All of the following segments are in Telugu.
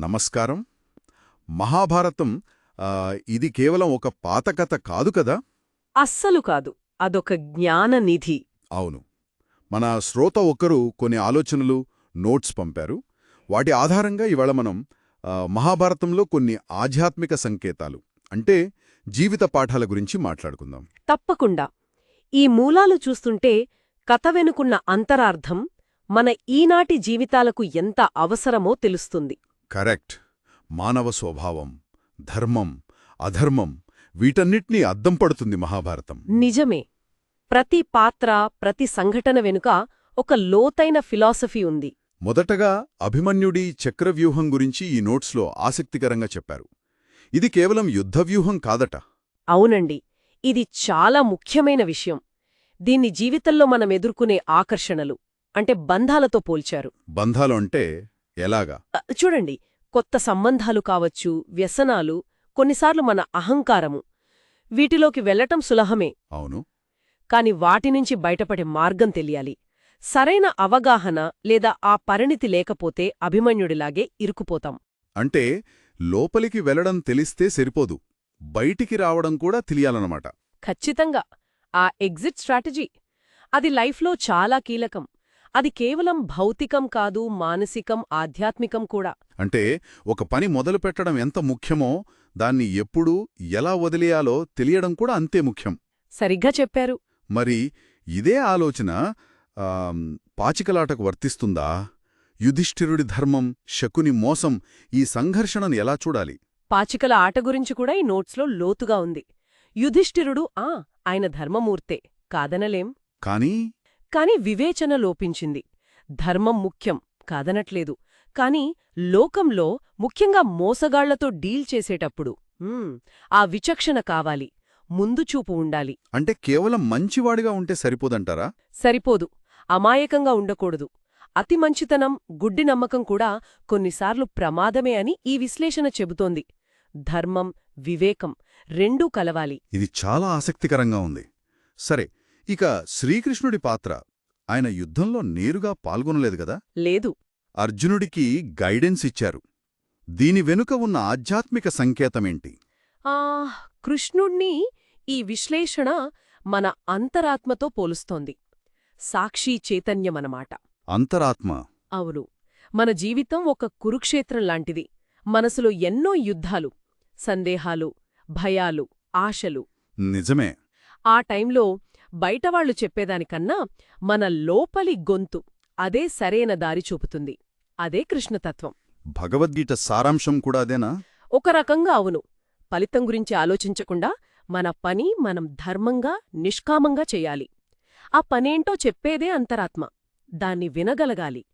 నమస్కారం. మహాభారతం ఇది కేవలం ఒక పాత కథ కాదు కదా? అస్సలు కాదు. అదొక జ్ఞాననిధి. అవును. మన శ్రోత ఒక్కరు కొన్ని ఆలోచనలు, నోట్స్ పంపారు. వాటి ఆధారంగా ఇవాళ మనం మహాభారతంలో కొన్ని ఆధ్యాత్మిక సంకేతాలు అంటే జీవిత పాఠాల గురించి మాట్లాడుకుందాం. తప్పకుండా. ఈ మూలాలు చూస్తుంటే కథ వెనుకున్న అంతరార్థం మన ఈనాటి జీవితాలకు ఎంత అవసరమో తెలుస్తుంది. కరెక్ట్. మానవ స్వభావం, ధర్మం, అధర్మం వీటన్నిటినీ అద్దం పడుతుంది మహాభారతం. నిజమే. ప్రతి పాత్ర, ప్రతి సంఘటన వెనుక ఒక లోతైన ఫిలాసఫీ ఉంది. మొదటగా అభిమన్యుడి చక్రవ్యూహం గురించి ఈ నోట్స్లో ఆసక్తికరంగా చెప్పారు. ఇది కేవలం యుద్ధవ్యూహం కాదట. అవునండి. ఇది చాలా ముఖ్యమైన విషయం. దీన్ని జీవితంలో మనం ఎదుర్కొనే ఆకర్షణలు అంటే బంధాలతో పోల్చారు. బంధాలు అంటే ఎలాగా? చూడండి, కొత్త సంబంధాలు కావచ్చు, వ్యసనాలు, కొన్నిసార్లు మన అహంకారము, వీటిలోకి వెళ్లటం సులభమే. అవును. కాని వాటినుంచి బయటపడే మార్గం తెలియాలి. సరైన అవగాహన లేదా ఆ పరిణితి లేకపోతే అభిమన్యుడిలాగే ఇరుకుపోతాం. అంటే లోపలికి వెళ్లడం తెలిస్తే సరిపోదు, బయటికి రావడం కూడా తెలియాలన్నమాట. ఖచ్చితంగా. ఆ ఎగ్జిట్ స్ట్రాటజీ అది లైఫ్లో చాలా కీలకం. అది కేవలం భౌతికం కాదు, మానసికం, ఆధ్యాత్మికం కూడా. అంటే ఒక పని మొదలుపెట్టడం ఎంత ముఖ్యమో దాన్ని ఎప్పుడు, ఎలా వదిలేయాలో తెలియడం కూడా అంతే ముఖ్యం. సరిగ్గా చెప్పారు. మరి ఇదే ఆలోచన పాచికలాటకు వర్తిస్తుందా? యుధిష్ఠిరుడి ధర్మం, శకుని మోసం, ఈ సంఘర్షణను ఎలా చూడాలి? పాచికల ఆట గురించి కూడా ఈ నోట్స్లో లోతుగా ఉంది. యుధిష్ఠిరుడు ఆయన ధర్మమూర్తే, కాదనలేం. కాని వివేచన లోపించింది. ధర్మం ముఖ్యం, కాదనట్లేదు. కాని లోకంలో, ముఖ్యంగా మోసగాళ్లతో డీల్ చేసేటప్పుడు ఆ విచక్షణ కావాలి, ముందుచూపు ఉండాలి. అంటే కేవలం మంచివాడిగా ఉంటే సరిపోదంటారా? సరిపోదు. అమాయకంగా ఉండకూడదు. అతి మంచితనం, గుడ్డి నమ్మకం కూడా కొన్నిసార్లు ప్రమాదమే అని ఈ విశ్లేషణ చెబుతోంది. ధర్మం, వివేకం రెండూ కలవాలి. ఇది చాలా ఆసక్తికరంగా ఉంది. సరే, ఇక శ్రీకృష్ణుడి పాత్ర. ఆయన యుద్ధంలో నేరుగా పాల్గొనలేదు గదా? లేదు. అర్జునుడికి గైడెన్స్ ఇచ్చారు. దీని వెనుక ఉన్న ఆధ్యాత్మిక సంకేతమేంటి? కృష్ణుణ్ణి ఈ విశ్లేషణ మన అంతరాత్మతో పోలుస్తోంది. సాక్షి చైతన్యమనమాట. అంతరాత్మ. అవును. మన జీవితం ఒక కురుక్షేత్రం లాంటిది. మనసులో ఎన్నో యుద్ధాలు, సందేహాలు, భయాలు, ఆశలు. నిజమే. ఆ టైంలో బయటవాళ్లు చెప్పేదానికన్నా మన లోపలి గొంతు అదే సరైన దారి చూపుతుంది. అదే కృష్ణతత్వం. భగవద్గీత సారాంశం కూడా అదేనా? ఒక రకంగా అవును. ఫలితం గురించి ఆలోచించకుండా మన పని మనం ధర్మంగా, నిష్కామంగా చెయ్యాలి. ఆ పనేంటో చెప్పేదే అంతరాత్మ. దాన్ని వినగలగాలి.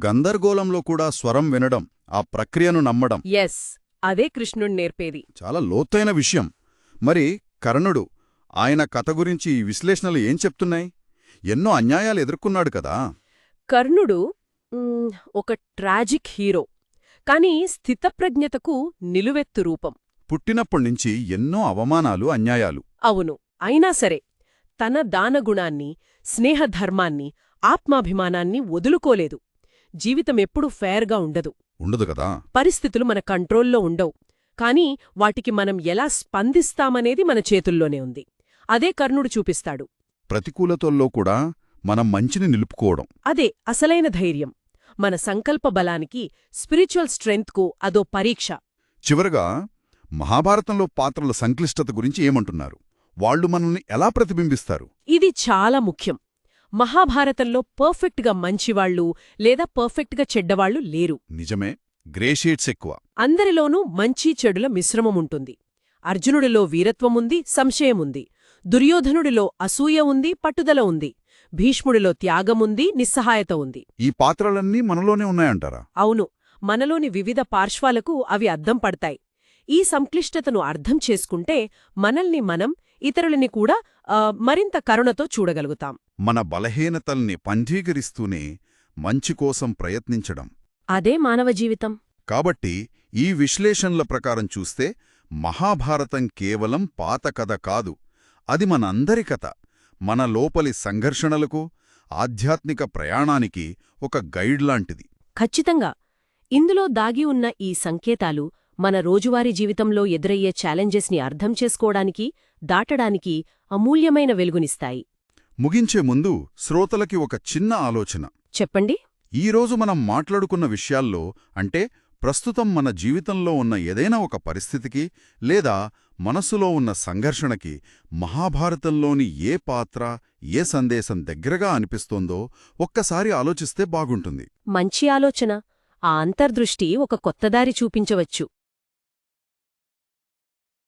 గందరగోళంలో కూడా స్వరం వినడం, ఆ ప్రక్రియను నమ్మడం. ఎస్, అదే కృష్ణుడు నేర్పేది. చాలా లోతైన విషయం. మరి కర్ణుడు, ఆయన కథ గురించి ఈ విశ్లేషణలు ఏం చెప్తున్నాయి? ఎన్నో అన్యాయాలు ఎదుర్కొన్నాడు కదా? కర్ణుడు ఒక ట్రాజిక్ హీరో, కాని స్థితప్రజ్ఞతకు నిలువెత్తు రూపం. పుట్టినప్పటినుంచి ఎన్నో అవమానాలు, అన్యాయాలు. అవును. అయినా సరే తన దానగుణాన్ని, స్నేహధర్మాన్ని, ఆత్మాభిమానాన్ని వదులుకోలేదు. జీవితమెప్పుడూ ఫేర్గా ఉండదు కదా? పరిస్థితులు మన కంట్రోల్లో ఉండవు. కాని వాటికి మనం ఎలా స్పందిస్తామనేది మన చేతుల్లోనే ఉంది. అదే కర్ణుడు చూపిస్తాడు. ప్రతికూలతల్లో కూడా మనం మంచిని నిలుపుకోవడం. అదే అసలైన ధైర్యం. మన సంకల్ప బలానికి, స్పిరిచువల్ స్ట్రెంగ్త్కు అదో పరీక్ష. చివరగా మహాభారతంలో పాత్రల సంక్లిష్టత గురించి ఏమంటున్నారు? వాళ్లు మనల్ని ఎలా ప్రతిబింబిస్తారు? ఇది చాలా ముఖ్యం. మహాభారతంలో పర్ఫెక్ట్గా మంచివాళ్లు లేదా పర్ఫెక్ట్గా చెడ్డవాళ్లు లేరు. నిజమే. గ్రేషేడ్స్ ఎక్కువ. అందరిలోనూ మంచి చెడుల మిశ్రమముంటుంది. అర్జునుడిలో వీరత్వముంది, సంశయముంది. దుర్యోధనుడిలో అసూయ ఉంది, పట్టుదల ఉంది. భీష్ముడిలో త్యాగముంది, నిస్సహాయత ఉంది. ఈ పాత్రలన్నీ మనలోనే ఉన్నాయంటారా? అవును. మనలోని వివిధ పార్శ్వాలకు అవి అద్దం పడతాయి. ఈ సంక్లిష్టతను అర్థం చేసుకుంటే మనల్ని మనం, ఇతరులని కూడా మరింత కరుణతో చూడగలుగుతాం. మన బలహీనతల్ని పంజీకరిస్తూనే మంచికోసం ప్రయత్నించడం. అదే మానవ జీవితం. కాబట్టి ఈ విశ్లేషణల ప్రకారం చూస్తే మహాభారతం కేవలం పాత కథ కాదు, అది మనందరి కథ. మన లోపలి సంఘర్షణలకు, ఆధ్యాత్మిక ప్రయాణానికి ఒక గైడ్ లాంటిది. ఖచ్చితంగా. ఇందులో దాగి ఉన్న ఈ సంకేతాలు మన రోజువారీ జీవితంలో ఎదురయ్యే ఛాలెంజెస్ని అర్థం చేసుకోవడానికి, దాటడానికి అమూల్యమైన వెలుగునిస్తాయి. ముగించే ముందు శ్రోతలకి ఒక చిన్న ఆలోచన. చెప్పండి. ఈరోజు మనం మాట్లాడుకున్న విషయాల్లో అంటే ప్రస్తుతం మన జీవితంలో ఉన్న ఏదైనా ఒక పరిస్థితికి లేదా మనస్సులో ఉన్న సంఘర్షణకి మహాభారతంలోని ఏ పాత్ర, ఏ సందేశం దగ్గరగా అనిపిస్తోందో ఒక్కసారి ఆలోచిస్తే బాగుంటుంది. మంచి ఆలోచన. ఆ అంతర్దృష్టి ఒక కొత్తదారి చూపించవచ్చు.